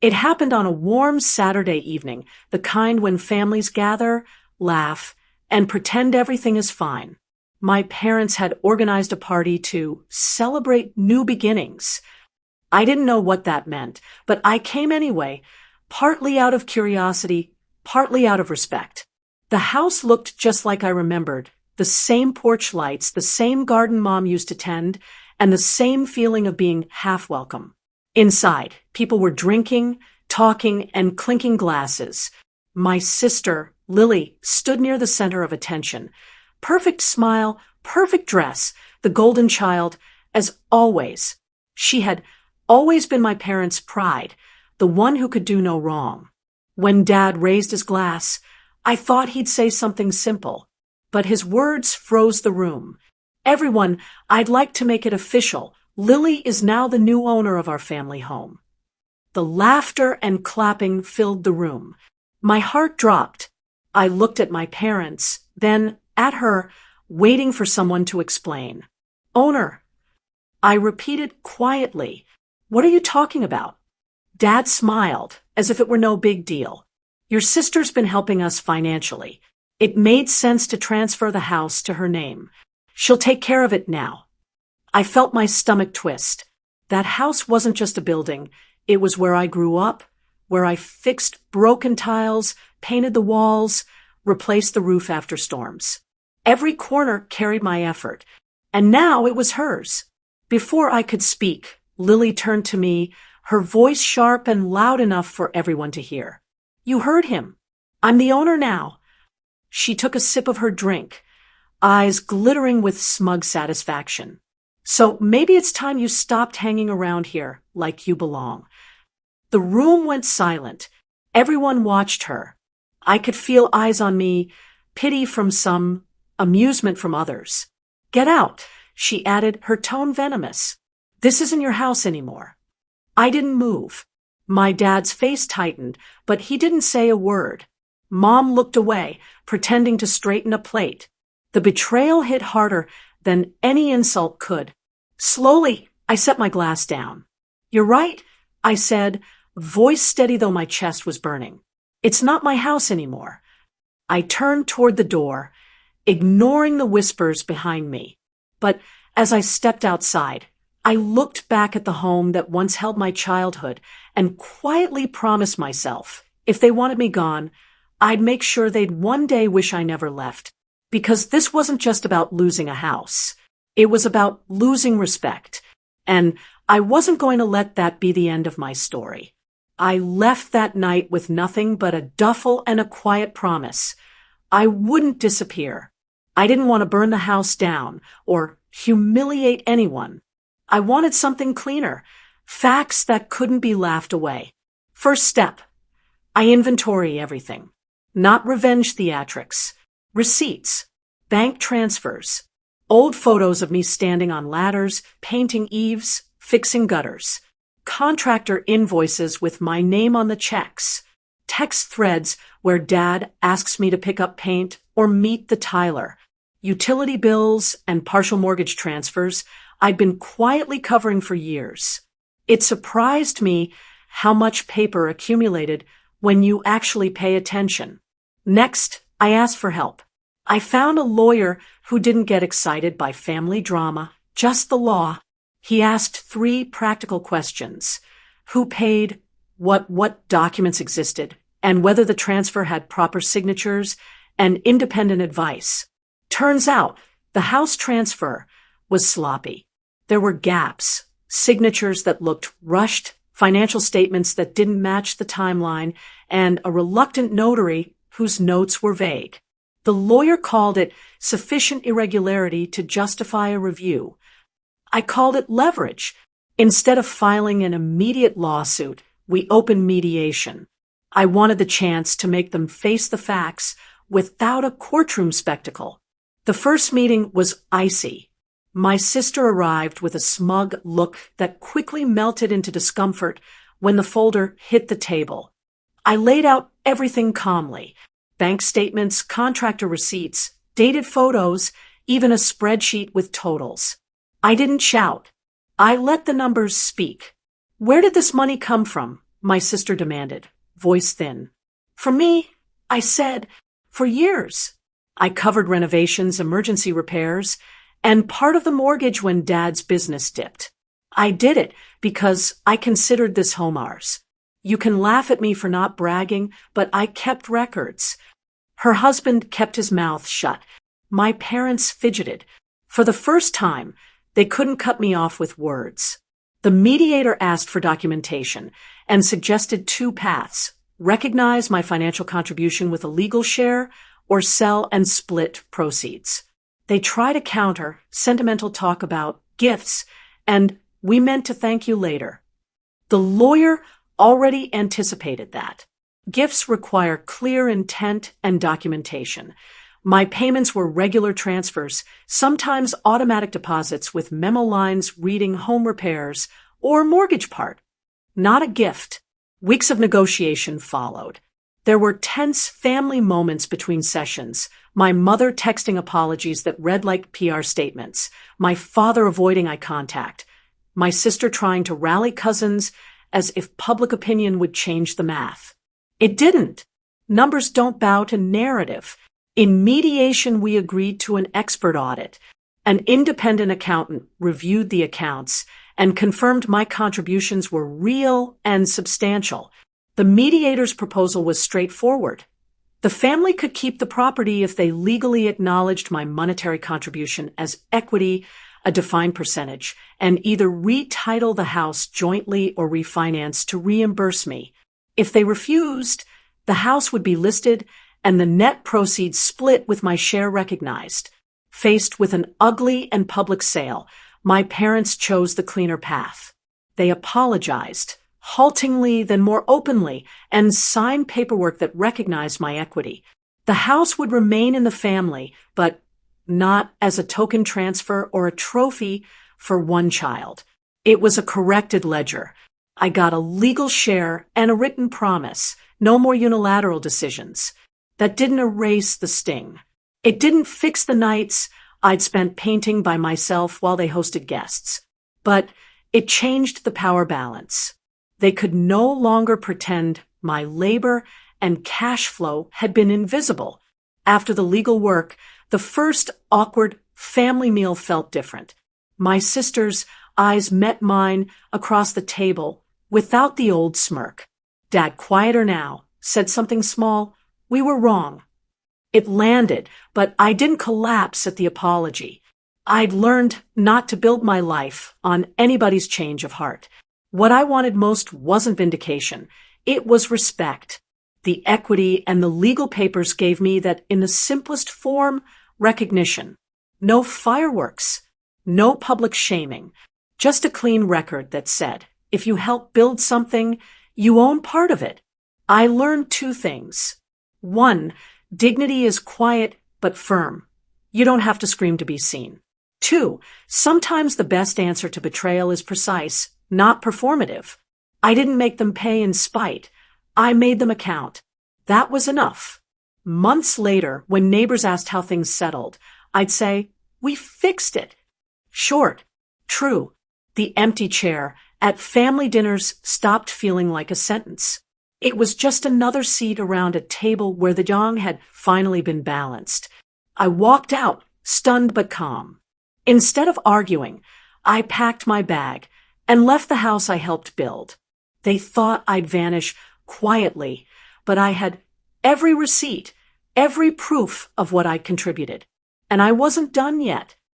It happened on a warm Saturday evening, the kind when families gather, laugh, and pretend everything is fine. My parents had organized a party to celebrate new beginnings. I didn't know what that meant, but I came anyway, partly out of curiosity, partly out of respect. The house looked just like I remembered. The same porch lights, the same garden Mom used to tend, and the same feeling of being half welcome. Inside, people were drinking, talking, and clinking glasses. My sister, Lily, stood near the center of attention. Perfect smile, perfect dress, the golden child, as always. She had always been my parents' pride, the one who could do no wrong. When Dad raised his glass, I thought he'd say something simple, but his words froze the room. Everyone, I'd like to make it official. Lily is now the new owner of our family home. The laughter and clapping filled the room. My heart dropped. I looked at my parents, then at her, waiting for someone to explain. Owner. I repeated quietly. What are you talking about? Dad smiled, as if it were no big deal. Your sister's been helping us financially. It made sense to transfer the house to her name. She'll take care of it now. I felt my stomach twist. That house wasn't just a building. It was where I grew up, where I fixed broken tiles, painted the walls, replaced the roof after storms. Every corner carried my effort, and now it was hers. Before I could speak, Lily turned to me, her voice sharp and loud enough for everyone to hear. You heard him. I'm the owner now. She took a sip of her drink, eyes glittering with smug satisfaction. So maybe it's time you stopped hanging around here like you belong. The room went silent. Everyone watched her. I could feel eyes on me, pity from some, amusement from others. Get out, she added, her tone venomous. This isn't your house anymore. I didn't move. My dad's face tightened, but he didn't say a word. Mom looked away, pretending to straighten a plate. The betrayal hit harder than any insult could. Slowly, I set my glass down. You're right, I said, voice steady though my chest was burning. It's not my house anymore. I turned toward the door, ignoring the whispers behind me. But as I stepped outside, I looked back at the home that once held my childhood and quietly promised myself, if they wanted me gone, I'd make sure they'd one day wish I never left. Because this wasn't just about losing a house. It was about losing respect. And I wasn't going to let that be the end of my story. I left that night with nothing but a duffel and a quiet promise. I wouldn't disappear. I didn't want to burn the house down or humiliate anyone. I wanted something cleaner, facts that couldn't be laughed away. First step, I inventory everything. Not revenge theatrics. Receipts, bank transfers, old photos of me standing on ladders, painting eaves, fixing gutters, contractor invoices with my name on the checks, text threads where Dad asks me to pick up paint or meet the tiler, utility bills and partial mortgage transfers I'd been quietly covering for years. It surprised me how much paper accumulated when you actually pay attention. Next, I asked for help. I found a lawyer who didn't get excited by family drama, just the law. He asked 3 practical questions. Who paid, what documents existed, and whether the transfer had proper signatures and independent advice. Turns out, the house transfer was sloppy. There were gaps, signatures that looked rushed, financial statements that didn't match the timeline, and a reluctant notary whose notes were vague. The lawyer called it sufficient irregularity to justify a review. I called it leverage. Instead of filing an immediate lawsuit, we opened mediation. I wanted the chance to make them face the facts without a courtroom spectacle. The first meeting was icy. My sister arrived with a smug look that quickly melted into discomfort when the folder hit the table. I laid out everything calmly. Bank statements, contractor receipts, dated photos, even a spreadsheet with totals. I didn't shout. I let the numbers speak. Where did this money come from? My sister demanded, voice thin. For me, I said, for years. I covered renovations, emergency repairs, and part of the mortgage when Dad's business dipped. I did it because I considered this home ours. You can laugh at me for not bragging, but I kept records. Her husband kept his mouth shut. My parents fidgeted. For the first time, they couldn't cut me off with words. The mediator asked for documentation and suggested two paths: recognize my financial contribution with a legal share or sell and split proceeds. They try to counter sentimental talk about gifts and we meant to thank you later. The lawyer already anticipated that. Gifts require clear intent and documentation. My payments were regular transfers, sometimes automatic deposits with memo lines reading home repairs or mortgage part. Not a gift. Weeks of negotiation followed. There were tense family moments between sessions. My mother texting apologies that read like PR statements. My father avoiding eye contact. My sister trying to rally cousins as if public opinion would change the math. It didn't. Numbers don't bow to narrative. In mediation, we agreed to an expert audit. An independent accountant reviewed the accounts and confirmed my contributions were real and substantial. The mediator's proposal was straightforward. The family could keep the property if they legally acknowledged my monetary contribution as equity, a defined percentage, and either retitle the house jointly or refinance to reimburse me. If they refused, the house would be listed and the net proceeds split with my share recognized. Faced with an ugly and public sale, my parents chose the cleaner path. They apologized, haltingly then more openly, and signed paperwork that recognized my equity. The house would remain in the family, but not as a token transfer or a trophy for one child. It was a corrected ledger. I got a legal share and a written promise, no more unilateral decisions. That didn't erase the sting. It didn't fix the nights I'd spent painting by myself while they hosted guests. But it changed the power balance. They could no longer pretend my labor and cash flow had been invisible. After the legal work, the first awkward family meal felt different. My sister's eyes met mine across the table without the old smirk. Dad, quieter now, said something small. We were wrong. It landed, but I didn't collapse at the apology. I'd learned not to build my life on anybody's change of heart. What I wanted most wasn't vindication. It was respect. The equity and the legal papers gave me that in the simplest form, recognition. No fireworks. No public shaming. Just a clean record that said, if you help build something, you own part of it. I learned two things. One, dignity is quiet but firm. You don't have to scream to be seen. Two, sometimes the best answer to betrayal is precise, not performative. I didn't make them pay in spite. I made them account. That was enough. Months later, when neighbors asked how things settled, I'd say, we fixed it. Short, true. The empty chair at family dinners stopped feeling like a sentence. It was just another seat around a table where the yang had finally been balanced. I walked out, stunned but calm. Instead of arguing, I packed my bag and left the house I helped build. They thought I'd vanish quietly, but I had every receipt, every proof of what I'd contributed. And I wasn't done yet.